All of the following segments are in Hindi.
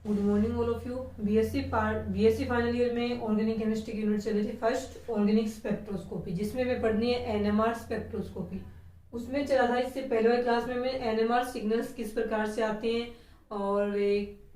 Good morning all of you. BSc final year में ऑर्गेनिक केमिस्ट्री की यूनिट चल रही थी फर्स्ट ऑर्गेनिक स्पेक्ट्रोस्कोपी, जिसमें मैं पढ़नी है एनएमआर स्पेक्ट्रोस्कोपी। उसमें चला था इससे पहले वाली क्लास में मैं एनएमआर सिग्नल्स किस प्रकार से आते हैं और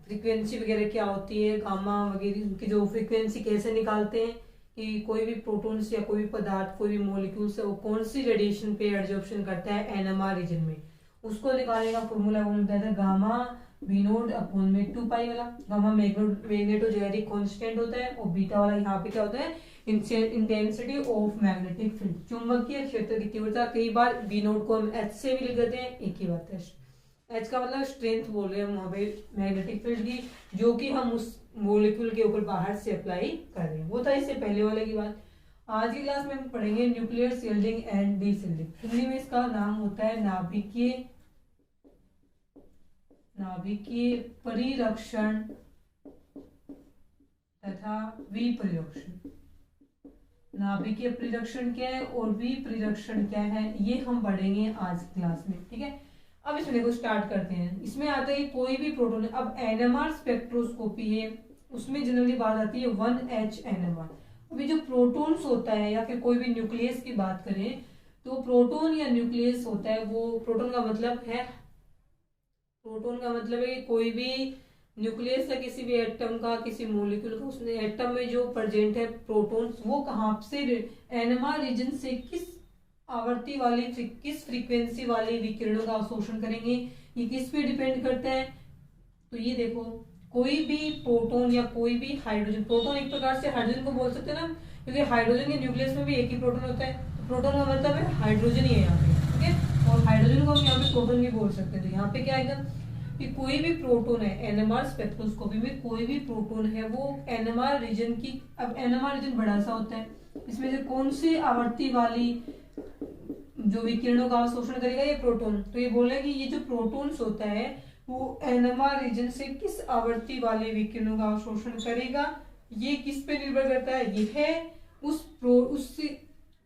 फ्रीक्वेंसी वगैरह क्या होती है, गामा वगैरह उनकी जो फ्रीक्वेंसी कैसे निकालते हैं कि कोई भी प्रोटॉन्स या कोई भी पदार्थ कोई भी मॉलिक्यूल्स है वो कौन सी रेडिएशन पे एब्जॉर्प्शन करता है एनएमआर रीजन में, उसको निकालने का फॉर्मूला वो मिलता है गामा वी नोट अपॉन में 2 पाई वाला। गामा मैग्नेटोजेरिक कांस्टेंट होता है और बीटा वाला यहाँ पे क्या होता है इंटेंसिटी ऑफ मैग्नेटिक फील्ड, चुंबकीय क्षेत्र की तीव्रता। कई बार वी नोट को हम एच से भी लिख देते हैं, एक ही बात है। एच का मतलब स्ट्रेंथ बोल रहे हैं हम वहां पे मैग्नेटिक फील्ड की, जो कि हम उस मॉलिक्यूल के ऊपर बाहर से अप्लाई कर रहे हैं। वो था इससे पहले वाले की बात। आज की क्लास में हम पढ़ेंगे nuclear shielding and D shielding. Hindi में इसका नाम होता है नाभिकीय परिरक्षण तथा विपरिरक्षण। नाभिकीय परिरक्षण क्या है और विपरिरक्षण क्या है, ये हम पढ़ेंगे आज क्लास में, ठीक है। अब इसमें देखो स्टार्ट करते हैं। इसमें आता है कोई भी प्रोटॉन, अब एनएमआर स्पेक्ट्रोस्कोपी है उसमें जनरली बात आती है 1H एनएमआर। अभी जो प्रोटॉन्स होता है या फिर कोई भी न्यूक्लियस की बात करें तो प्रोटॉन या न्यूक्लियस होता है, वो प्रोटॉन का मतलब है कोई भी न्यूक्लियस या किसी भी एटम का, किसी मॉलिक्यूल का, उसमें एटम में जो प्रेजेंट है प्रोटॉन्स, वो कहाँ से एनएमआर रीजन से किस आवर्ती वाली किस फ्रीक्वेंसी वाले विकिरणों का अवशोषण करेंगे, ये किस पे डिपेंड करता है। तो ये देखो कोई भी प्रोटॉन या कोई भी हाइड्रोजन, प्रोटॉन एक प्रकार से हाइड्रोजन को बोल सकते हैं ना, क्योंकि हाइड्रोजन के न्यूक्लियस में भी एक ही प्रोटॉन होता है, तो प्रोटॉन का मतलब है हाइड्रोजन ही है यहाँ पे, ठीक है। और हाइड्रोजन को हम यहाँ पे प्रोटॉन भी बोल सकते हैं। तो यहाँ पे क्या आएगा कि कोई भी प्रोटॉन है एनएमआर स्पेक्ट्रोस्कोपी में, कोई भी प्रोटॉन है वो एनएमआर रीजन की, अब एनएमआर रीजन बड़ा सा होता है, इसमें से कौन सी आवर्ती वाली जो विकिरणों का अवशोषण करेगा ये प्रोटॉन। तो ये बोले कि ये जो प्रोटॉन्स होता है वो एनएमआर रीजन से किस आवर्ती वाले विकिरणों का अवशोषण करेगा, ये किस पे निर्भर करता है, ये है उस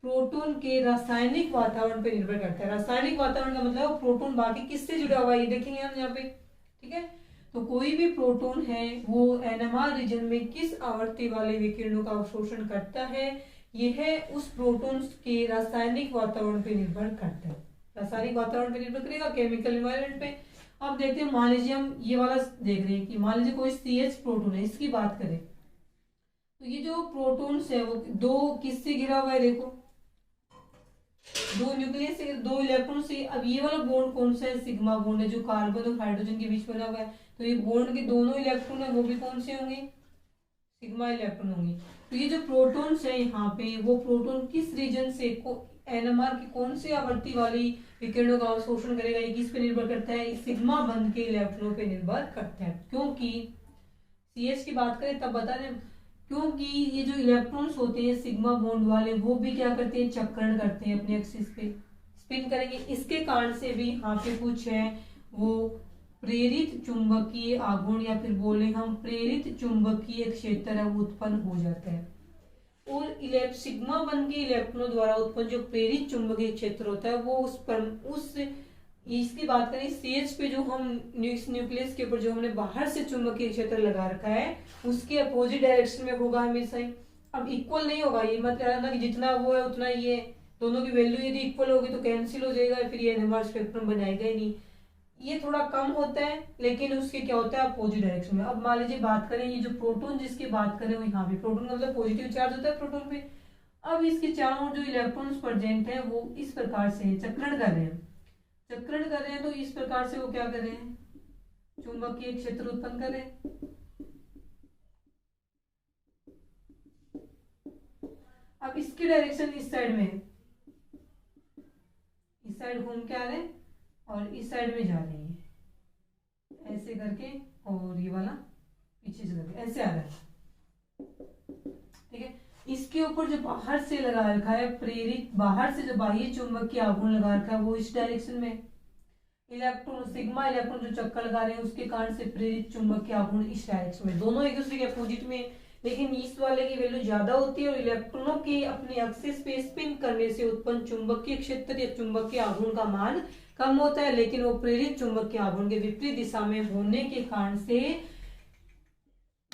प्रोटॉन के रासायनिक वातावरण पे निर्भर करता है। रासायनिक वातावरण का मतलब प्रोटॉन बाकी किससे जुड़ा हुआ है, ये देखेंगे हम यहाँ पे, ठीक है। तो कोई भी प्रोटॉन है वो एनएमआर रीजन में किस आवर्ती वाले विकिरणों का अवशोषण करता है, यह उस प्रोटॉन के रासायनिक वातावरण पे निर्भर करता है। रासायनिक वातावरण पे निर्भर करेगा, केमिकल एनवायरनमेंट पे। अब देखते हैं, मान लीजिए हम ये वाला देख रहे हैं कि मान लीजिए कोई CH प्रोटॉन है, इसकी बात करें तो ये जो प्रोटॉन्स है वो दो किससे घिरा हुआ है, देखो दो न्यूक्लियस से, दो इलेक्ट्रॉन से। अब ये वाला बॉन्ड कौन सा है, सिग्मा बॉन्ड है, जो कार्बन और हाइड्रोजन के बीच बना हुआ है। तो ये बॉन्ड के दोनों इलेक्ट्रॉन है वो भी कौन से होंगे, सिग्मा इलेक्ट्रॉन होंगे। तो ये जो प्रोटॉन्स है यहाँ पे, वो प्रोटॉन किस रीजन से एनएमआर की कौन से आवर्ती वाली विकिरणों का अवशोषण करेगा, ये किस पे निर्भर करता है, सिग्मा बंध के इलेक्ट्रॉनों पे निर्भर करता है। क्योंकि CH की बात करें तब बता दें, क्योंकि ये जो इलेक्ट्रॉन्स होते हैं सिग्मा बॉन्ड वाले, वो भी क्या करते हैं, चक्रण करते हैं, अपने एक्सिस पे स्पिन करेंगे। इसके कारण से भी यहाँ पे कुछ है वो प्रेरित चुंबकीय आघूर्ण या फिर बोले हम प्रेरित चुंबकीय क्षेत्र उत्पन्न हो जाता है। और सिग्मा बंध के इलेक्ट्रॉनों द्वारा उत्पन्न जो प्रेरित चुंबकीय क्षेत्र होता है वो उस इसकी बात करें CH पे जो हम न्यूक्लियस के ऊपर जो हमने बाहर से चुंबकीय क्षेत्र लगा रखा है उसके अपोजिट डायरेक्शन में होगा हमेशा ही। अब इक्वल नहीं होगा, ये मत कहना कि जितना वो है उतना ये है, दोनों की वैल्यू यदि इक्वल होगी तो कैंसिल हो जाएगा, फिर ये एनएमआर स्पेक्ट्रम बनाएगा ही नहीं। ये थोड़ा कम होता है लेकिन उसके क्या होता है अपोजिट डायरेक्शन में। अब मान लीजिए बात करें ये जो प्रोटॉन जिसकी बात करें वो यहाँ पे प्रोटॉन मतलब पॉजिटिव चार्ज होता है प्रोटॉन पे। अब इसके चारों जो इलेक्ट्रॉन्स प्रेजेंट है वो इस प्रकार से चक्रण कर रहे हैं, तो इस प्रकार से वो क्या कर रहे हैं, चुंबकीय क्षेत्र उत्पन्न कर रहे हैं। अब इसकी डायरेक्शन इस साइड में है, इस साइड घूम के आ रहे हैं और इस साइड में जा रही है ऐसे करके, और ये वाला पीछे से करके ऐसे आ रहा है, ठीक है। इसके ऊपर जो बाहर से लगा रखा है प्रेरित, बाहर से जो बाह्य चुंबकीय आघूर्ण लगा रखा है वो इस डायरेक्शन में, इलेक्ट्रॉन सिग्मा इलेक्ट्रॉन जो चक्कर लगा रहे हैं उसके कारण से प्रेरित चुंबकीय आघूर्ण इस डायरेक्शन में, दोनों एक दूसरे के अपोजिट में। लेकिन इस वाले की वैल्यू ज्यादा होती है और इलेक्ट्रॉनों के अपने एक्सिस पे स्पिन करने से उत्पन्न चुंबकीय क्षेत्र या चुंबकीय आघूर्ण का मान कम होता है, लेकिन वो प्रेरित चुंबकीय आघूर्ण के विपरीत दिशा में होने के कारण से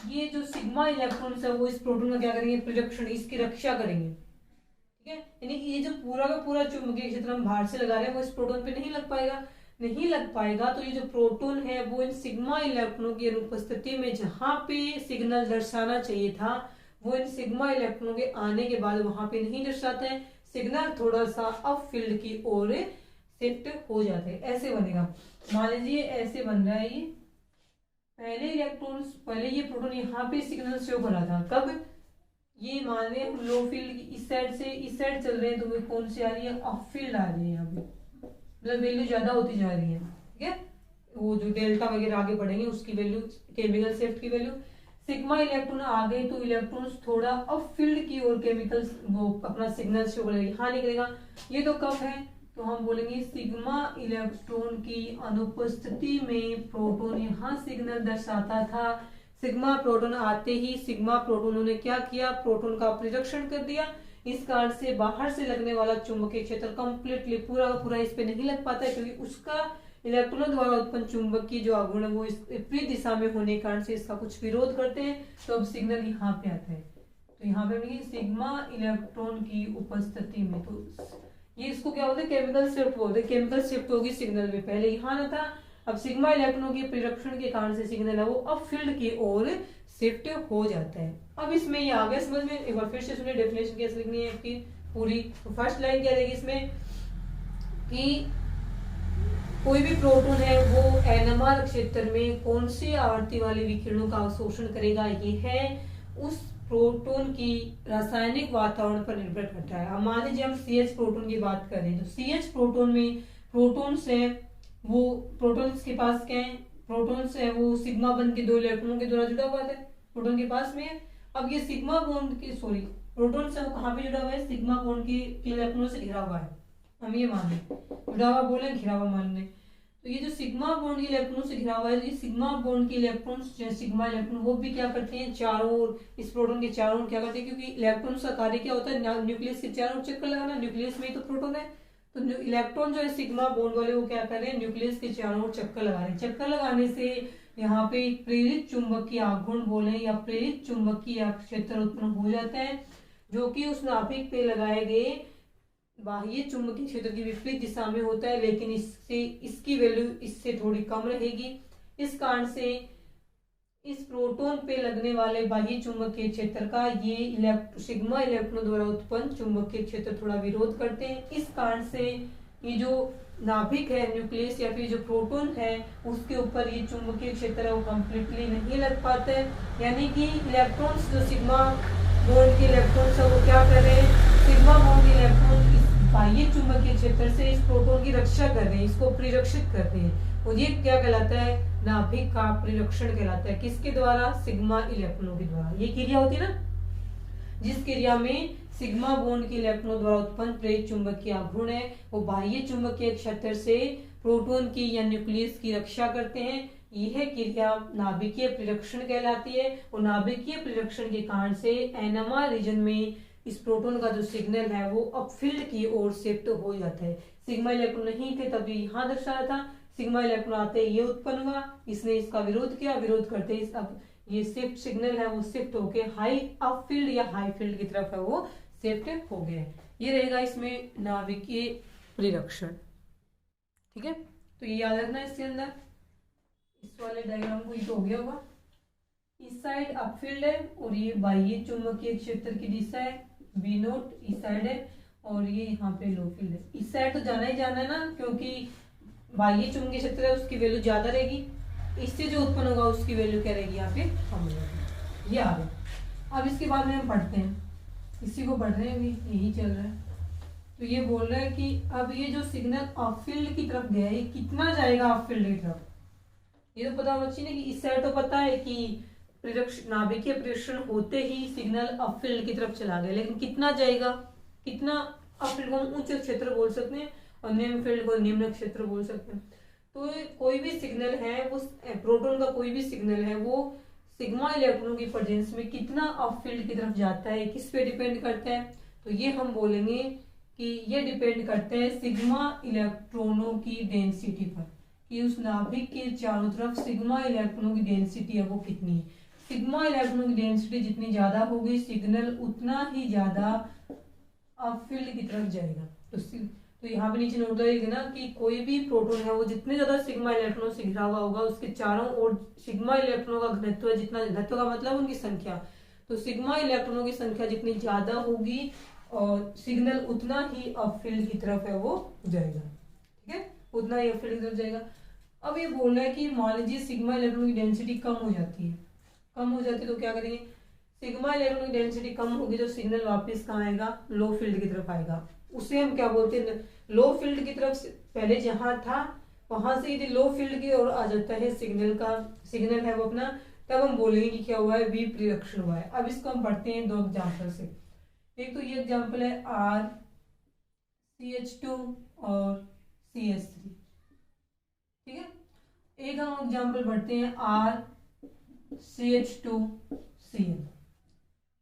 ये जो सिग्मा इलेक्ट्रॉन्स है वो इस प्रोटॉन का क्या करेंगे, प्रोडक्शन, इसकी रक्षा करेंगे। ठीक है, यानी ये जो पूरा का पूरा चुंबकीय क्षेत्र हम बाहर से लगा रहे हैं वो इस प्रोटॉन पे नहीं लग पाएगा। नहीं लग पाएगा तो ये जो प्रोटॉन है वो इन सिग्मा इलेक्ट्रॉनों की अनुपस्थिति में जहां पे सिग्नल दर्शाना चाहिए था वो इन सिग्मा इलेक्ट्रॉनों के आने के बाद वहां पे नहीं दर्शाता है, सिग्नल थोड़ा सा अप फील्ड की ओर शिफ्ट हो जाते हैं। ऐसे बनेगा, मान लीजिए ऐसे बन रहा है ये, पहले ये प्रोटॉन यहाँ पे सिग्नल शो कर रहा था, कब, ये मान रहे हैं लो फील्ड की इस साइड से इस साइड चल रहे हैं तो वो कौन सी आ रही है, अप फील्ड आ रही है, यहाँ पे मतलब वैल्यू ज्यादा होती जा रही है। ठीक है, वो जो डेल्टा वगैरह आगे बढ़ेंगे उसकी वैल्यू, केमिकल शिफ्ट की वैल्यू, सिग्मा इलेक्ट्रॉन आ गए तो इलेक्ट्रॉन्स थोड़ा अप फील्ड की ओर केमिकल वो अपना सिग्नल शो करेगा, यहाँ निकलेगा। ये तो कब है, तो हम बोलेंगे सिग्मा इलेक्ट्रॉन की अनुपस्थिति में प्रोटॉन यहाँ सिग्नल दर्शाता था, सिग्मा प्रोटॉन आते ही सिग्मा प्रोटॉनों ने क्या किया, प्रोटॉन का प्रिडक्शन कर दिया। इस कारण से बाहर से लगने वाला चुंबकीय क्षेत्र कंप्लीटली पूरा का पूरा इस पे नहीं लग पाता है, क्योंकि उसका इलेक्ट्रॉनों द्वारा उत्पन्न चुंबकीय जो आघूर्ण है वो इस विपरीत दिशा में होने के कारण से इसका कुछ विरोध करते हैं, तो अब सिग्नल यहाँ पे आता है। तो यहाँ पे सिग्मा इलेक्ट्रॉन की उपस्थिति में, तो ये इसको क्या बोलते हैं, केमिकल शिफ्ट बोलते हैं। केमिकल शिफ्ट होगी सिग्नल में, पहले यहाँ ना था, अब सिग्मा इलेक्ट्रॉनों के प्रिडक्शन के कारण से सिग्नल है वो अब फील्ड की ओर शिफ्ट हो जाता है। अब इसमें ये आ गया समझ में, एक बार फिर से सुनिए डेफिनेशन कैसे लिखनी है आपकी पूरी। तो फर्स्ट लाइन क्या रहेगी इसमें कि कोई भी प्रोटॉन है वो एनएमआर क्षेत्र में कौन सी आवर्ती वाली विकिरणों का अवशोषण करेगा, ये है उस प्रोटॉन की रासायनिक वातावरण पर निर्भर करता है। अब मान लीजिए हम CH प्रोटॉन की बात करें तो CH प्रोटॉन में प्रोटॉन्स है, वो प्रोटॉन्स के पास क्या है, प्रोटॉन्स है वो सिग्मा बंध के 2 इलेक्ट्रॉनों के द्वारा जुड़ा हुआ है, प्रोटॉन के पास में है। अब ये सिग्मा बॉन्ड के प्रोटॉन्स है वो कहाँ पे जुड़ा हुआ है, सिग्मा बॉन्ड के इलेक्ट्रॉनों से घिरा हुआ है, हम ये मान लें, जुड़ा हुआ बोले घिरा हुआ मान लें। तो ये जो सिग्मा बॉन्ड के इलेक्ट्रॉन से घिरा हुआ है, ये सिग्मा बॉन्ड के इलेक्ट्रॉन्स जो सिग्मा इलेक्ट्रॉन वो भी क्या करते हैं, चारों ओर इस प्रोटॉन के चारों ओर क्या करते हैं, क्योंकि इलेक्ट्रॉन का कार्य क्या होता है, न्यूक्लियस के चारों ओर चक्कर लगाना, न्यूक्लियस में ही तो प्रोटॉन है, तो इलेक्ट्रॉन जो है सिग्मा बॉन्ड वाले वो क्या कर रहे हैं, न्यूक्लियस के चारों ओर चक्कर लगा रहे हैं। चक्कर लगाने से यहाँ पे प्रेरित चुंबकीय आघूर्ण बोले या प्रेरित चुंबकीय क्षेत्र उत्पन्न हो जाता है, जो कि उस नाभिक पे लगाए गए बाह्य चुंबकीय क्षेत्र की विपरीत दिशा में होता है, लेकिन इसकी वैल्यू इससे थोड़ी कम रहेगी। इस कारण से इस प्रोटॉन पे लगने वाले बाह्य चुंबकीय क्षेत्र का ये सिग्मा इलेक्ट्रॉन द्वारा उत्पन्न चुंबकीय क्षेत्र थोड़ा विरोध करते हैं। इस कारण से ये जो नाभिक है, न्यूक्लियस या फिर जो प्रोटॉन है उसके ऊपर ये चुंबकीय क्षेत्र है वो कंप्लीटली नहीं लग पाता है, यानी कि इलेक्ट्रॉन्स जो सिग्मा बॉन्ड के इलेक्ट्रॉन्स है वो क्या कर रहे हैं, सिग्मा बॉन्ड के इलेक्ट्रॉन बाह्य चुंबकीय क्षेत्र से इस प्रोटॉन की रक्षा कर रहे हैं, इसको परिरक्षित करते हैं, और ये क्या कहलाता है, नाभिक का परिरक्षण कहलाता है। किसके द्वारा, सिग्मा इलेक्ट्रॉनों के द्वारा। ये क्रिया होती है ना, जिस क्रिया में सिग्मा बॉन्ड के इलेक्ट्रॉनों द्वारा उत्पन्न प्रेरित चुंबकीय आघूर्ण है वो बाह्य चुंबकीय क्षेत्र से प्रोटॉन की या न्यूक्लियस की रक्षा करते हैं, यह क्रिया नाभिकीय परिरक्षण कहलाती है। और नाभिकीय परिरक्षण के कारण से एनएमआर रीजन में इस प्रोटॉन का जो सिग्नल है वो अपफील्ड की ओर शिफ्ट हो जाता है। सिग्मा इलेक्ट्रॉन नहीं थे तभी यहाँ दर्शाया था, सिग्मा इलेक्ट्रॉन आते ये उत्पन्न हुआ, इसने इसका विरोध किया, विरोध करते इस अब ये शिफ्ट सिग्नल है वो शिफ्ट होके हाई अप फील्ड या हाई फील्ड की तरफ है वो शिफ्ट हो गया। ये रहेगा इसमें नाभिकीय परिरक्षण। ठीक है, तो ये याद रखना इसके अंदर। इस वाले डायग्राम को ये तो हो गया होगा, इस साइड अप फील्ड है और ये बाह्य चुंबकीय क्षेत्र की दिशा है, बी नोट इस साइड है और ये यहाँ पे लो फील्ड है। इस साइड तो जाना ही जाना है ना, क्योंकि बाह्य चुंबकीय क्षेत्र है उसकी वैल्यू ज्यादा रहेगी, इससे जो उत्पन्न होगा उसकी वैल्यू क्या रहेगी यहाँ पे कम रहेगी। ये आ गया। अब इसके बाद में हम पढ़ते हैं, इसी को पढ़ रहे हैं, अभी यही चल रहा है। तो ये बोल रहा है कि अब ये जो सिग्नल अप फील्ड की तरफ गया है ये कितना जाएगा अप फील्ड की तरफ, ये तो पता होना चाहिए कि इस साइड तो पता है कि नाभिकीय परिरक्षण होते ही सिग्नल अप फील्ड की तरफ चला गया, लेकिन कितना जाएगा, कितना अप फील्ड को उच्च क्षेत्र बोल सकते हैं और निम्न फील्ड को निम्न क्षेत्र बोल सकते हैं। तो कोई भी सिग्नल है वो प्रोटॉन का कोई भी सिग्नल है वो सिग्मा इलेक्ट्रॉनों की प्रेजेंस में कितना अप फील्ड की तरफ जाता है, किस पे डिपेंड करता है, तो ये हम बोलेंगे कि ये डिपेंड करता है सिग्मा इलेक्ट्रॉनों की डेंसिटी पर, कि उस नाभिक के चारों तरफ सिग्मा इलेक्ट्रॉनों की डेंसिटी है वो कितनी है। सिग्मा इलेक्ट्रॉनों की डेंसिटी जितनी ज्यादा होगी सिग्नल उतना ही ज्यादा अब फील्ड की तरफ जाएगा। तो यहाँ पे नीचे नोट करिएगा ना कि कोई भी प्रोटॉन है वो जितने ज्यादा सिग्मा इलेक्ट्रॉन से घिरा हुआ होगा उसके चारों ओर सिग्मा इलेक्ट्रॉनों का घनत्व है, जितना घनत्व का मतलब उनकी संख्या, तो सिग्मा इलेक्ट्रॉनों की संख्या जितनी ज्यादा होगी और सिग्नल उतना ही अब फील्ड की तरफ है वो जाएगा। ठीक है, उतना ही अब फील्ड की तरफ जाएगा। अब ये बोल रहा है कि मान लीजिए सिग्मा इलेक्ट्रॉन की डेंसिटी कम हो जाती है, कम हो जाती है तो क्या करेंगे, सिग्मा इलेक्ट्रॉन की डेंसिटी कम होगी तो सिग्नल वापस कहाँ आएगा, लो फील्ड की तरफ आएगा। उसे हम क्या बोलते हैं, लो फील्ड की तरफ पहले जहां था वहां से यदि लो फील्ड की ओर आ जाता है सिग्नल है वो अपना, तब हम बोलेंगे कि क्या हुआ है, विपरीक्षण हुआ है। अब इसको हम पढ़ते हैं दो एग्जाम्पल से। एक तो ये एग्जाम्पल है RCH2 और CH3। ठीक है, एक हम एग्जाम्पल पढ़ते हैं RCH2Cl।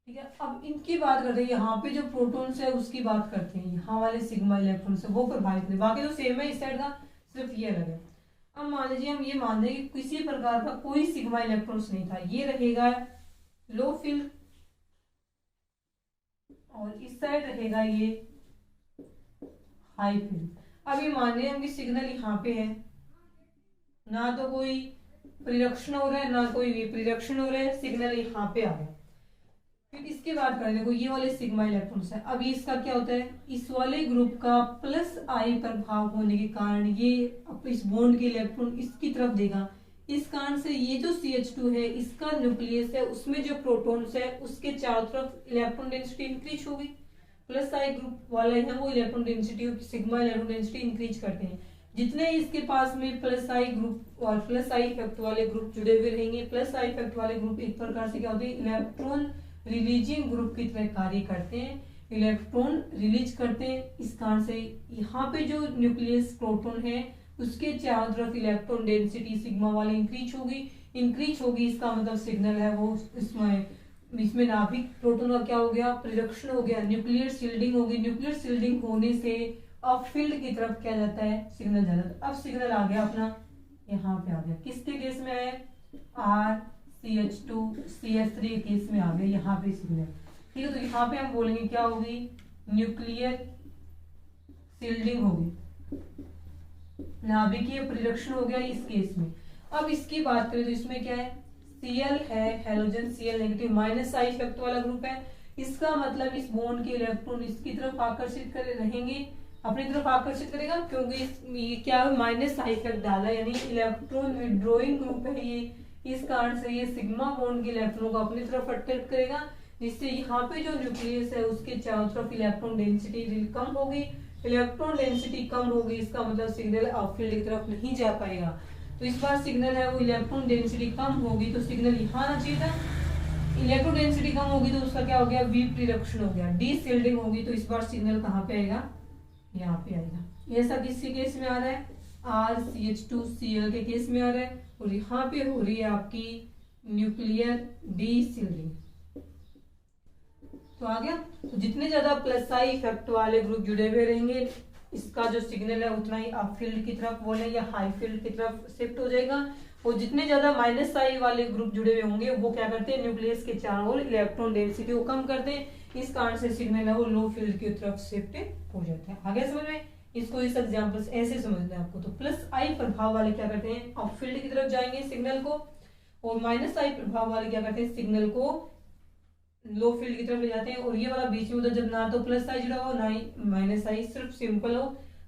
ठीक है, अब इनकी बात करते हैं, यहाँ पे जो प्रोटॉन्स है उसकी बात करते हैं, यहाँ वाले सिग्मा इलेक्ट्रॉन से वो प्रभावित नहीं, बाकी तो सेम है इस साइड का, सिर्फ ये अलग है। अब मान लीजिए हम ये मान दें कि किसी प्रकार का कोई सिग्मा इलेक्ट्रॉन्स नहीं था, ये रहेगा लो फील्ड और इस साइड रहेगा ये हाई फील्ड। अब ये मान रहे हैं कि सिग्नल यहाँ पे है, ना तो कोई परिरक्षण हो रहा है ना कोई विपरीक्षण हो रहा है, सिग्नल यहाँ पे आ गया। फिर इसके बाद करें, देखो ये वाले सिग्मा इलेक्ट्रॉन्स है, अब इसका क्या होता है, इस वाले ग्रुप का प्लस आई प्रभाव होने के कारण ये इस बॉन्ड के इलेक्ट्रॉन इसकी तरफ देगा, इस कारण से ये जो CH2 है इसका न्यूक्लियस है उसमें जो प्रोटॉन्स है उसके चारों तरफ इलेक्ट्रॉन डेंसिटी इंक्रीज होगी। प्लस आई ग्रुप वाले हैं वो electron density sigma electron density increase करते हैं, जितने इसके पास में प्लस आई ग्रुप और प्लस आई इफेक्ट वाले ग्रुप जुड़े हुए रहेंगे। प्लस आई इफेक्ट वाले ग्रुप एक प्रकार से क्या होते हैं, इलेक्ट्रॉन रिलीजिंग ग्रुप की तरह कार्य करते हैं, इलेक्ट्रॉन रिलीज करते हैं। इस कारण से यहाँ पे जो न्यूक्लियस प्रोटॉन है उसके चारों तरफ इलेक्ट्रॉन डेंसिटी सिग्मा वाली इंक्रीज होगी, इसका मतलब सिग्नल है वो इसमें नाभिक प्रोटॉन का क्या हो गया, परिरक्षण हो गया, न्यूक्लियर शील्डिंग होगी। न्यूक्लियर शील्डिंग होने से अब फील्ड की तरफ क्या जाता है, सिग्नल जाता है। अब सिग्नल आ गया अपना यहाँ पे आ गया, किसके केस में है, RCH2 CH3 केस में आ गया यहाँ पे सिग्नल। ठीक है, तो यहाँ पे हम बोलेंगे क्या होगी, न्यूक्लियर शील्डिंग होगी, नाभिकीय परिरक्षण हो गया इस केस में। अब इसकी बात करें तो इसमें क्या है, Cl है halogen, Cl negative minus I effect वाला ग्रुप है, इसका मतलब इस बॉन्ड के इलेक्ट्रॉन इसकी तरफ आकर्षित करे रहेंगे, अपनी तरफ आकर्षित करेगा, क्योंकि ये क्या माइनस आई इफेक्ट डाला, यानी इलेक्ट्रॉन विड्रॉइंग ग्रुप है ये, इस कारण से ये सिग्मा बॉन्ड के इलेक्ट्रॉन को अपनी तरफ अट्रैक्ट करेगा, जिससे यहाँ पे जो न्यूक्लियस है उसके चारों तरफ इलेक्ट्रॉन डेंसिटी कम होगी। इलेक्ट्रॉन डेंसिटी कम होगी, इसका मतलब सिग्नल अब फील्ड की तरफ नहीं जा पाएगा। तो इस बार सिग्नल है वो इलेक्ट्रॉन डेंसिटी कम होगी तो सिग्नल यहाँ आना चाहिए था, इलेक्ट्रॉन डेंसिटी कम होगी तो उसका क्या हो गया, विपरीक्षण हो गया, डीशील्डिंग होगी, तो इस बार सिग्नल कहाँ पे आएगा, यहाँ पे आएगा। ऐसा किसी केस में आ रहा है, RCH2Cl के केस में आ रहा है, और यहाँ पे हो रही है आपकी न्यूक्लियर डीशील्डिंग। तो आ गया, तो जितने ज्यादा प्लस आई इफेक्ट वाले ग्रुप जुड़े हुए रहेंगे इसका जो सिग्नल है उतना ही अप फील्ड की तरफ बोले या हाई फील्ड की तरफ शिफ्ट हो जाएगा, और जितने ज्यादा माइनस आई वाले ग्रुप जुड़े हुए होंगे वो क्या करते हैं, न्यूक्लियस के चारों ओर इलेक्ट्रॉन डेंसिटी को कम करते हैं, इस कारण से सिग्नल है वो लो फील्ड की तरफ शिफ्ट हो जाता है। आगे समझ में, इसको इस एग्जांपल से ऐसे समझना है आपको। तो प्लस आई प्रभाव वाले क्या करते हैं, अप फील्ड की तरफ जाएंगे सिग्नल को, और माइनस आई प्रभाव वाले क्या करते हैं, सिग्नल को लो फील्ड की तरफ ले जाते हैं। और ये वाला बीच में उधर जब ना तो प्लस आई जुड़ा हो ना ही माइनस आई, सिर्फ सिंपल हो,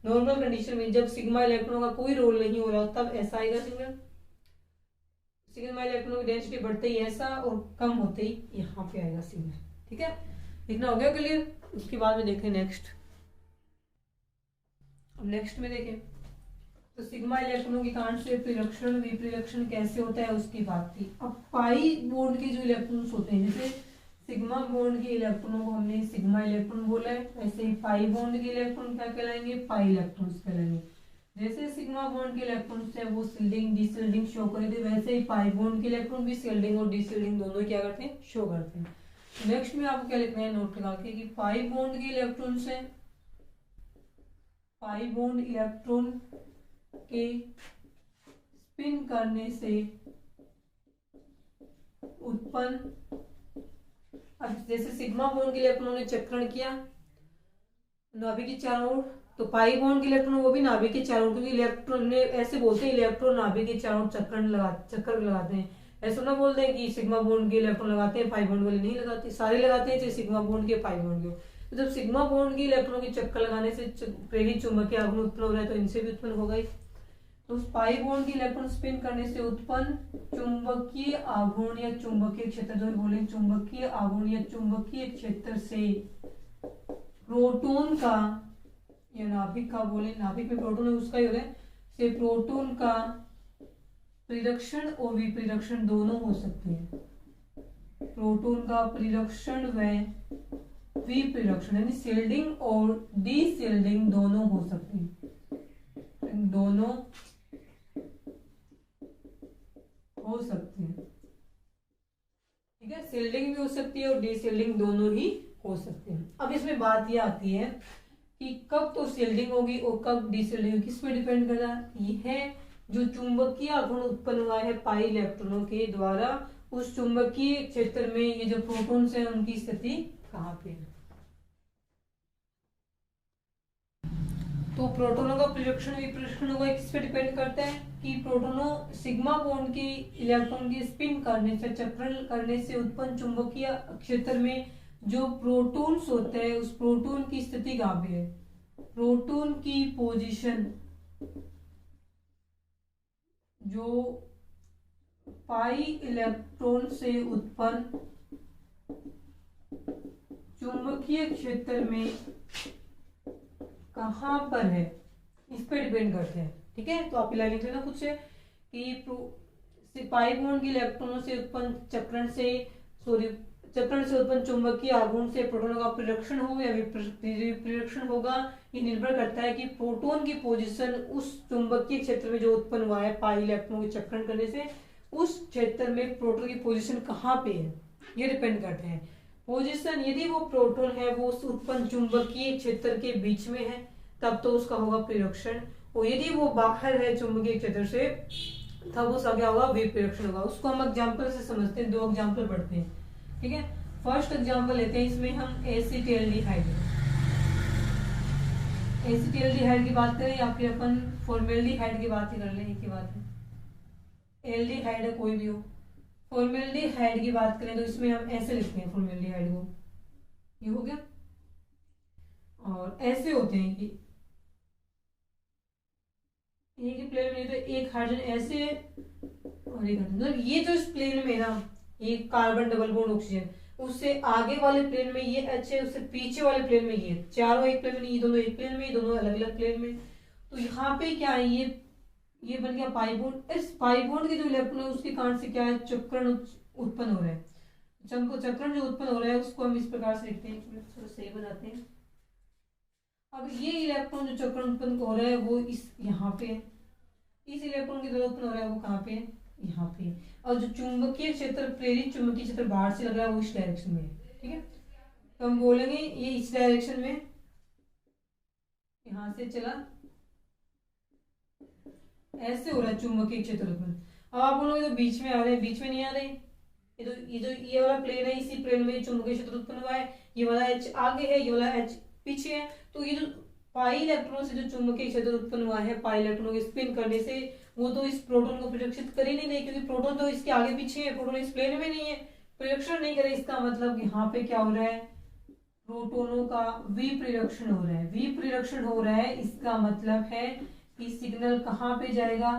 नॉर्मल कंडीशन में जब सिग्मा इलेक्ट्रॉन का कोई रोल नहीं हो रहा तब ऐसा आएगा सिग्नल, सिग्मा इलेक्ट्रॉन की डेंसिटी बढ़ते ही ऐसा और कम होते ही यहाँ पे आएगा सिग्नल। ठीक है, इतना हो गया क्लियर। उसके बाद में देखें नेक्स्ट, अब नेक्स्ट में देखें तो सिग्मा इलेक्ट्रॉनों के कारण से परिरक्षण विपरिरक्षण कैसे होता है उसकी बात थी। अब पाई बॉन्ड के जो इलेक्ट्रॉन्स होते हैं, जैसे सिग्मा बॉन्ड के इलेक्ट्रॉनों को हमने सिग्मा इलेक्ट्रॉन बोला है, वैसे ही पाई बॉन्ड के इलेक्ट्रॉन क्या कहलाएंगे, पाई इलेक्ट्रॉन्स कहलाएंगे। जैसे सिग्मा बॉन्ड के इलेक्ट्रॉन्स है वो शील्डिंग डीशील्डिंग शो करेंगे, वैसे ही पाई बॉन्ड के इलेक्ट्रॉन भी शील्डिंग और डीशील्डिंग दोनों क्या करते हैं, शो करते हैं। नेक्स्ट में आपको क्या लिखना है, नोट लगा के कि पाई बॉन्ड के इलेक्ट्रॉन्स है, पाई बॉन्ड इलेक्ट्रॉन के स्पिन करने से उत्पन्न। अब जैसे सिग्मा बॉन्ड के लिए इलेक्ट्रॉनों ने चक्रण किया नाभिक के चारों ओर, तो पाई बॉन्ड के इलेक्ट्रॉन वो भी नाभिक के चारों ओर, क्योंकि इलेक्ट्रॉन ने ऐसे बोलते हैं इलेक्ट्रॉन नाभिक के चारों ओर चक्कर लगाते हैं। ऐसा ना बोलते हैं कि सिग्मा बॉन्ड के इलेक्ट्रॉन लगाते हैं पाई बॉन्ड वाले नहीं लगाते, सारे लगाते हैं, चाहे सिग्मा बॉन्ड के पाई बॉन्ड के। तो जब सिग्मा बॉन्ड के इलेक्ट्रॉन के चक्कर लगाने से प्रेरित चुंबकीय आघूर्ण उत्पन्न हो रहा है, तो इनसे भी उत्पन्न होगा ही। तो उस पाई बॉन्ड की इलेक्ट्रॉन स्पिन करने से उत्पन्न चुंबकीय आघूर्ण या चुंबकीय क्षेत्र, जो बोले चुंबकीय आघूर्ण या चुंबकीय क्षेत्र से प्रोटॉन का या नाभिक का, बोले नाभिक में प्रोटॉन है उसका ही हो रहा है, से प्रोटॉन का परिरक्षण और विपरिरक्षण दोनों हो सकते हैं। प्रोटॉन का परिरक्षण व विपरिरक्षण यानी शील्डिंग और डीशील्डिंग दोनों हो सकते हैं, दोनों हो सकते हैं। ठीक है, शील्डिंग भी हो सकती है और डीशील्डिंग दोनों ही हो सकते हैं। अब इसमें बात यह आती है कि कब तो शील्डिंग होगी और कब डीशील्डिंग, किस पे डिपेंड कर रहा है? ये है जो चुंबकीय आघूर्ण उत्पन्न हुआ है पाई इलेक्ट्रॉनों के द्वारा, उस चुंबकीय क्षेत्र में ये जो प्रोटॉन्स हैं उनकी स्थिति कहाँ पे है। तो प्रोटॉनों का परिरक्षण विपरीक्षण होगा, किस पे डिपेंड करता है कि प्रोटॉनों सिग्मा बॉन्ड की इलेक्ट्रॉन की स्पिन करने से, चक्रण करने से उत्पन्न चुंबकीय क्षेत्र में जो प्रोटॉन्स होते हैं उस प्रोटॉन की स्थिति कहाँ पे है। प्रोटॉन की पोजीशन जो पाई इलेक्ट्रॉन से उत्पन्न चुंबकीय क्षेत्र में कहां पर है, इस पे डिपेंड करते हैं। ठीक है, तो आप लिख लेना खुद से कि पाई बॉन्ड के इलेक्ट्रॉनों से उत्पन्न चक्रण से उत्पन्न चुंबकीय आघूर्ण से प्रोटॉनों का परिरक्षण हो या विपरीक्षण होगा, ये निर्भर करता है कि प्रोटॉन की पोजीशन उस चुंबकीय क्षेत्र में जो उत्पन्न हुआ है पाई इलेक्ट्रॉनों के चक्रण करने से, उस क्षेत्र में प्रोटॉन की पोजीशन कहाँ पे है, ये डिपेंड करते हैं। पोजीशन यदि वो प्रोटॉन है वो उस उत्पन्न चुंबकीय क्षेत्र के बीच में है तब तो उसका होगा परिरक्षण, और यदि वो बाहर है चुंबकीय क्षेत्र से तब उसका क्या होगा, विपरीक्षण होगा। उसको हम एग्जांपल से समझते हैं, दो एग्जांपल पढ़ते हैं। ठीक है, फर्स्ट एग्जांपल लेते हैं, इसमें हम एसिटाल्डिहाइड की बात करें या फिर अपन फॉर्मेल्डिहाइड की बात ही कर लें, एक ही बात है। एल्डिहाइड है कोई भी हो, फॉर्मेल्डिहाइड की बात करें तो इसमें हम ऐसे लिखते हैं फॉर्मेल्डिहाइड को, ये हो गया। और ऐसे होते हैं कि एक ही प्लेन में तो एक हाइड्रोजन ऐसे और एक मतलब ये जो इस प्लेन में ना ये कार्बन डबल बॉन्ड ऑक्सीजन, उससे आगे वाले प्लेन में ये H है, उससे पीछे वाले प्लेन में ये, चारों एक प्लेन में, ये दोनों एक प्लेन में, ये दोनों अलग अलग प्लेन में। तो यहाँ पे क्या है, ये बन गया पाई बॉन्ड। इस पाई बॉन्ड के जो इलेक्ट्रॉन है उसके कारण से क्या है, चक्रण उत्पन्न हो रहा है। चक्रण जो उत्पन्न हो रहा है उसको हम इस प्रकार से लिखते हैं, थोड़ा सही बनाते हैं। अब ये इलेक्ट्रॉन जो चक्रण उत्पन्न हो रहा है वो इस यहाँ पे है, इस इलेक्ट्रॉन की जरूरत उत्पन्न हो रहा है वो कहाँ पे है, यहाँ पे। और जो चुंबकीय क्षेत्र, प्रेरित चुंबकीय क्षेत्र बाहर से लग रहा है वो इस डायरेक्शन में है। ठीक है, तो हम बोलेंगे ये इस डायरेक्शन में, यहां से चला ऐसे हो रहा है चुंबकीय क्षेत्र उत्पन्न। अब आप बोलोगे तो बीच में आ रहे हैं, बीच में नहीं आ रहे। ये वाला प्लेन है, इसी प्लेन में चुंबकीय क्षेत्र उत्पन्न हुआ है, ये वाला H आगे है, ये वाला H पीछे है। तो ये जो पाई इलेक्ट्रॉन से जो चुंबकीय क्षेत्र उत्पन्न हुआ है पाई इलेक्ट्रॉनों के स्पिन करने से, वो तो इस प्रोटॉन को परिरक्षित कर ही नहीं रही, क्योंकि प्रोटॉन तो इसके आगे पीछे है, प्रोटॉन इस प्लेन में नहीं है, परिरक्षण नहीं करे। इसका मतलब यहाँ पे क्या हो रहा है, प्रोटॉनों का विपरिरक्षण हो रहा है। विपरिरक्षण हो रहा है, इसका मतलब है कि सिग्नल कहाँ पे जाएगा,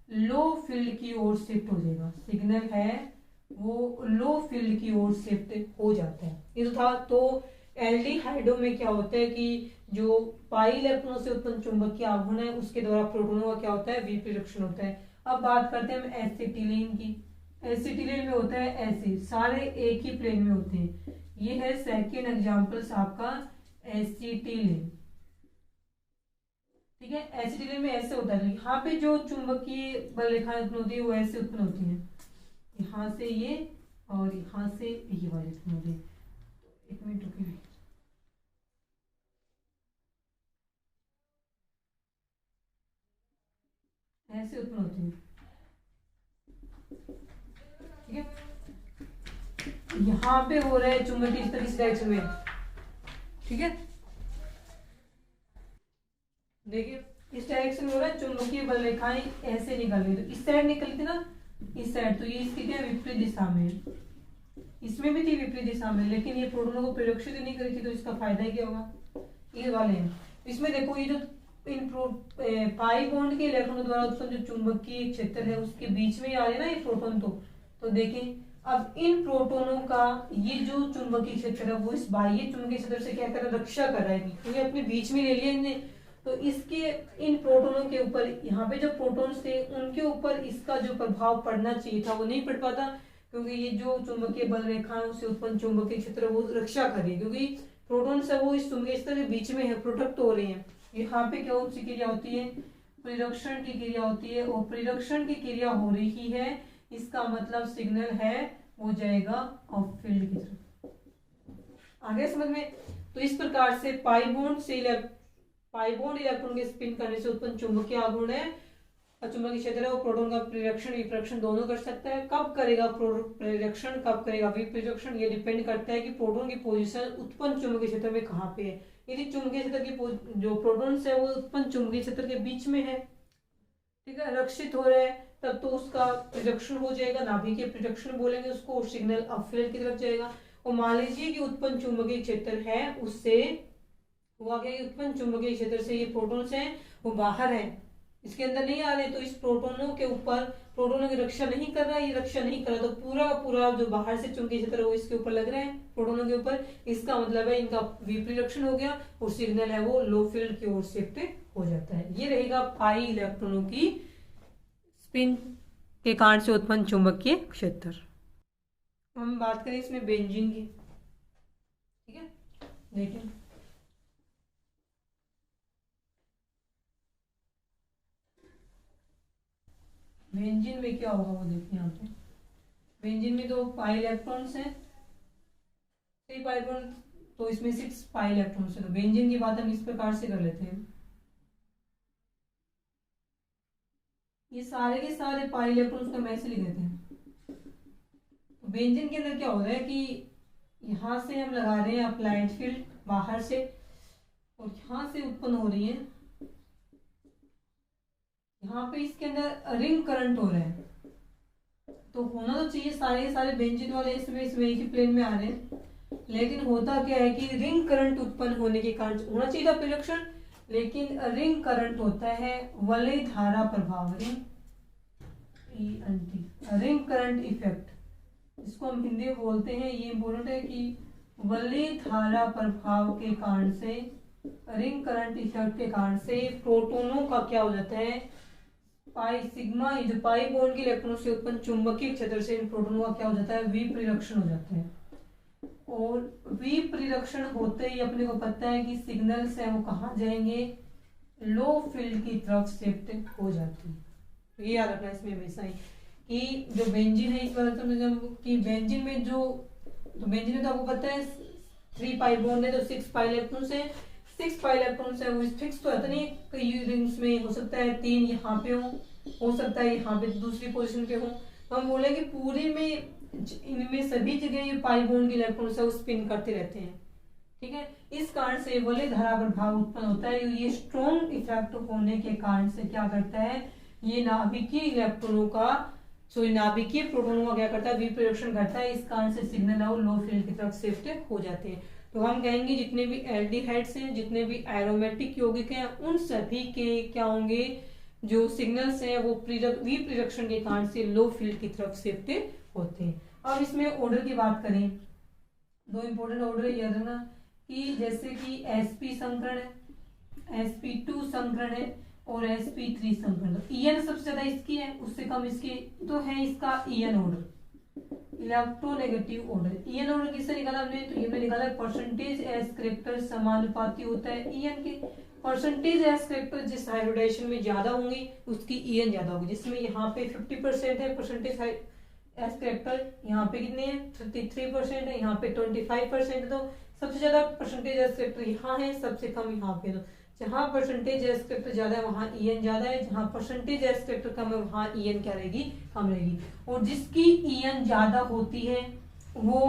लो फील्ड की ओर शिफ्ट हो जाएगा। सिग्नल है वो लो फील्ड की ओर शिफ्ट हो जाता है। ये तो था। तो एल्डिहाइडो में क्या होता है कि जो पाई इलेक्ट्रॉनों से उत्पन्न चुंबकीय आघूर्ण है उसके द्वारा प्रोटॉनों का क्या होता है, विपरिरक्षण होता है। अब बात करते हैं हम एसिटिलीन की। एसिटिलीन में होता है ऐसे, सारे एक ही प्लेन में होते हैं। ये है सेकेंड एग्जाम्पल आपका एसिटिलीन। ठीक है, एसिटिलीन में ऐसे होता है, यहाँ पे जो चुंबकीय बल रेखाएं उत्पन्न होती है वो ऐसे उत्पन्न होती है, यहाँ से ये और यहाँ से ये वाली उत्पन्न होती है। एक मिनट रुकिए, ऐसे उत्पन्न होती है। ठीक है, यहाँ पे हो रहा है चुंबकीय क्षेत्र इस डायरेक्शन में, ठीक है, देखिए इस डायरेक्शन में हो रहा है, चुंबकीय बल रेखाएं ऐसे निकल रही, तो इस साइड निकली थी ना, इस साइड, तो ये इसकी क्या विपरीत दिशा में, इसमें भी थी विपरीत दिशा में, लेकिन ये प्रोटोनों को परिरक्षित नहीं करी थी, तो इसका फायदा ही क्या होगा, ये वाले हैं। इसमें देखो ये जो इन पाई बॉन्ड के इलेक्ट्रॉनों द्वारा उत्पन्न जो चुंबकीय क्षेत्र है उसके बीच में आ रहे ना ये प्रोटोन, तो देखें अब इन प्रोटोनों का ये जो चुंबकीय क्षेत्र है वो इस बाह्य चुंबकीय क्षेत्र से क्या कर रहा है, रक्षा कर रहा है, क्योंकि अपने बीच में ले लिया इन्हें, तो इसके इन प्रोटोनों के ऊपर, यहाँ पे जो प्रोटॉन्स थे उनके ऊपर इसका जो प्रभाव पड़ना चाहिए था वो नहीं पड़ पाता, क्योंकि ये जो चुंबकीय बल रेखा है उससे उत्पन्न चुंबकीय क्षेत्र वो रक्षा कर रही है, क्योंकि प्रोटॉन्स है वो इस चुंबकीय क्षेत्र के बीच में है, प्रोटेक्ट हो रहे हैं। यहाँ पे क्या सी क्रिया होती है, परिरक्षण की क्रिया होती है, और परिरक्षण की क्रिया हो रही है, इसका मतलब सिग्नल है वो जाएगा ऑफ फील्ड की तरफ। आगे समझ में, तो इस प्रकार से पाई बॉन्ड इलेक्ट्रॉन के स्पिन करने से उत्पन्न चुंबकीय आघूर्ण है, चुंबकीय क्षेत्र है वो प्रोटॉन का परिरक्षण विपरीक्षण दोनों कर सकता है। कब करेगा परिरक्षण, कब करेगा विपरीक्षण, ये डिपेंड करता है कि प्रोटॉन की पोजीशन उत्पन्न चुंबकीय क्षेत्र में कहाँ पे है। यदि चुंबकीय क्षेत्र की जो प्रोटॉन्स है वो उत्पन्न चुंबकीय क्षेत्र के बीच में है, ठीक है, रक्षित हो रहा है, तब तो उसका परिरक्षण हो जाएगा, नाभिकीय परिरक्षण बोलेंगे उसको, और सिग्नल अपफील्ड की तरफ जाएगा। और मान लीजिए कि उत्पन्न चुंबकीय क्षेत्र है उससे हुआ क्या, उत्पन्न चुंबकीय क्षेत्र से ये प्रोटॉन्स हैं वो बाहर है, इसके अंदर नहीं आ रहे, तो इस प्रोटोनों के ऊपर, प्रोटोनों की रक्षा नहीं कर रहा, ये रक्षा नहीं कर रहा, तो पूरा पूरा जो बाहर से चुंबकीय क्षेत्र है वो इसके ऊपर लग रहा है, प्रोटोनों के ऊपर, इसका मतलब है इनका विपरीक्षण हो गया और सिग्नल है वो लो फील्ड की ओर शिफ्ट हो जाता है। ये रहेगा पाई इलेक्ट्रॉनों की स्पिन के कारण से उत्पन्न चुंबकीय क्षेत्र। हम बात करें इसमें बेंजीन की, ठीक है, देखिए बेंजीन में क्या होगा वो देखिए, यहाँ पे बेंजीन में तो पाई इलेक्ट्रॉन्स हैं, 3 पाई बॉन्ड, तो इसमें 6 पाई इलेक्ट्रॉन्स है, तो बेंजीन की बात हम इस प्रकार से कर लेते हैं, ये सारे के सारे पाई इलेक्ट्रॉन्स को हम ऐसे लिख देते हैं। तो बेंजीन के अंदर क्या हो रहा है कि यहाँ से हम लगा रहे हैं अप्लाइड फील्ड बाहर से, और यहाँ से उत्पन्न हो रही है, यहाँ पे इसके अंदर रिंग करंट हो रहा है, तो होना तो चाहिए सारे सारे बेंजीन वाले इसमें एक ही प्लेन में आ रहे हैं, लेकिन होता क्या है कि रिंग करंट उत्पन्न होने के कारण होना चाहिए था परिरक्षण, लेकिन रिंग करंट होता है वलय धारा प्रभाव, रिंग करंट इफेक्ट, इसको हम हिंदी में बोलते हैं, ये इम्पोर्टेंट है कि वलय धारा प्रभाव के कारण से, रिंग करंट इफेक्ट के कारण से प्रोटोनों का क्या हो जाता है, पाई सिग्मा, ये जो पाई बॉन्ड के इलेक्ट्रॉनों से उत्पन्न चुंबकीय क्षेत्र से इन प्रोटोनों का क्या हो जाता है, विपरीक्षण हो जाता है, और विपरीक्षण होते ही अपने को पता है कि सिग्नल्स है वो कहाँ जाएंगे, लो फील्ड की तरफ शिफ्ट हो जाती है। तो ये याद रखना इसमें हमेशा ही कि जो बेंजीन है, इस बार कि बेंजीन में जो, तो बेंजीन में तो आपको पता है 3 पाई बॉन्ड है, तो 6 पाई इलेक्ट्रॉन्स है, 6 पाई इलेक्ट्रॉन्स है, वो फिक्स तो है नहीं, कई रिंग्स में हो सकता है 3 यहाँ पे हो सकता है यहाँ पे दूसरी पोजीशन पे हो, तो हम बोले कि पूरे में इनमें सभी जगह ये पाई बॉन्ड के इलेक्ट्रॉन्स है वो स्पिन करते रहते हैं, ठीक है, इस कारण से वलय धारा प्रभाव उत्पन्न होता है। ये स्ट्रॉन्ग इफेक्ट होने के कारण से क्या करता है, ये नाभिकीय इलेक्ट्रॉनों का, नाभिकीय प्रोटोनों का क्या करता है, विपरीक्षण करता है, इस कारण से सिग्नल है वो लो फील्ड की तरफ शिफ्ट हो जाते हैं। तो हम कहेंगे जितने भी एल्डिहाइड्स हैं, जितने भी एरोमेटिक यौगिक हैं, उन सभी के क्या होंगे, जो सिग्नल्स हैं वो विपरीक्षण के कारण से लो फील्ड की तरफ शिफ्ट होते हैं। अब इसमें ऑर्डर की बात करें, 2 इंपॉर्टेंट ऑर्डर है याद रखना, कि जैसे कि sp संकरण है, sp2 संकरण है और sp3 संकरण, तो En सबसे ज्यादा इसकी है, उससे कम इसकी, तो है इसका En order, electronegative order. En order किससे निकाला हमने, तो ये निकाला परसेंटेज एस करेक्टर समानुपाती होता है En के, परसेंटेज एस करेक्टर जिस हाइब्रिडाइजेशन में ज्यादा होंगे उसकी En ज्यादा होगी, जिसमें यहाँ पे 50% है परसेंटेज एस करेक्टर, यहाँ पे कितने हैं 33% है, यहाँ पे 25% है, तो सबसे ज्यादा परसेंटेज एस करेक्टर यहाँ है, सबसे कम यहाँ पे, तो जहाँ परसेंटेज एस करेक्टर ज्यादा है वहाँ En ज्यादा है, जहाँ परसेंटेज एस करेक्टर कम है वहाँ En क्या रहेगी, कम रहेगी। और जिसकी En ज्यादा होती है वो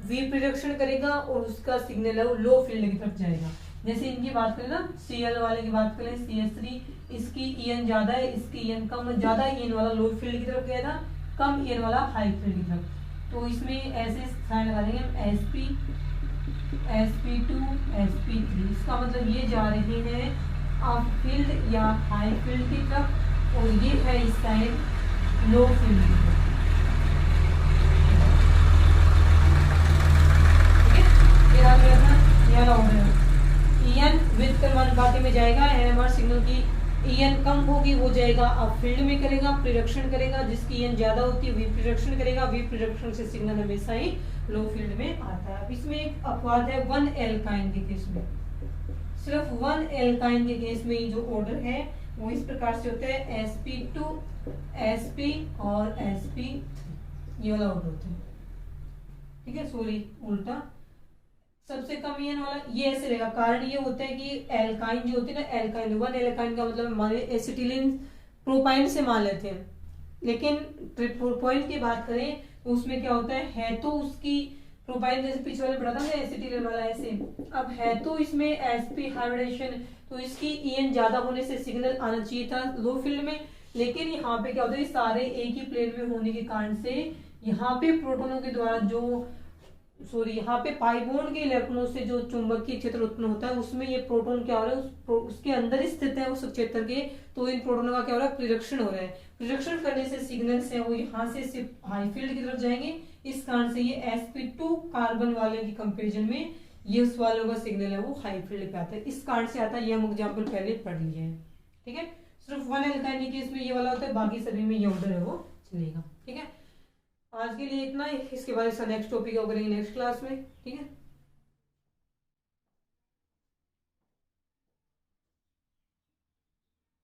वी प्रिडक्शन करेगा और उसका सिग्नल है वो लो फील्ड की तरफ जाएगा। जैसे इनकी बात करें ना, Cl वाले की बात करें, CH3, इसकी EN ज्यादा है, इसकी EN कम है, ज्यादा EN वाला लो फील्ड की तरफ गया था, कम EN वाला हाई फील्ड की तरफ। तो इसमें ऐसे साइन लगा देंगे हम, Sp, Sp2, Sp3, इसका मतलब ये जा रहे हैं अप फील्ड या हाई फील्ड की तरफ, और ये है इस साइड लो फील्ड की तरफ। EN विद कर्मानुपाती में जाएगा, NMR सिग्नल की EN कम होगी वो जाएगा अब फील्ड में करेगा, प्रिडक्शन करेगा, जिसकी EN ज्यादा होती है वी प्रिडक्शन करेगा, वी प्रिडक्शन से सिग्नल हमेशा ही लो फील्ड में आता है। अब इसमें एक अपवाद है 1 एल्काइन के केस में, सिर्फ 1 एल्काइन के केस में जो ऑर्डर है वो इस प्रकार से होता है, sp2, sp और sp, ये वाला ऑर्डर होता है, ठीक है, सॉरी उल्टा, सबसे कम EN वाला ये ऐसे रहेगा। कारण ये होता है कि एल्काइन जो होती है ना, एल्काइन 1 एल्काइन का मतलब मान एसिटिलीन प्रोपाइन से मान लेते हैं, लेकिन प्रोपाइन की बात करें तो उसमें क्या होता है तो उसकी प्रोपाइन जैसे पीछे वाले पढ़ा था ना एसिटिलीन वाला ऐसे, अब है तो इसमें sp हाइब्रिडेशन, तो इसकी EN ज्यादा होने से सिग्नल आना चाहिए था लो फील्ड में, लेकिन यहाँ पे क्या होता है सारे एक ही प्लेन में होने के कारण से यहाँ पे प्रोटोनों के द्वारा जो यहाँ पे पाई बॉन्ड के इलेक्ट्रॉनों से जो चुंबकीय क्षेत्र उत्पन्न होता है उसमें ये प्रोटॉन क्या हो रहा है उसके अंदर ही स्थित है उस क्षेत्र के, तो इन प्रोटोनों का क्या हो रहा है प्रिडक्शन हो रहा है, प्रिडक्शन करने से सिग्नल्स है वो यहाँ से सिर्फ हाई फील्ड की तरफ जाएंगे, इस कारण से ये sp2 कार्बन वाले की कंपेरिजन में ये उस वालों का सिग्नल है वो हाई फील्ड पे आता है, इस कारण से आता है, ये हम एग्जाम्पल पहले पढ़ लिए हैं, ठीक है। सिर्फ 1 एल्काइन केस में ये वाला होता है, बाकी सभी में ये ऑर्डर है वो चलेगा, ठीक है। आज के लिए इतना ही, इसके बाद इसका नेक्स्ट टॉपिक करेंगे नेक्स्ट क्लास में, ठीक है।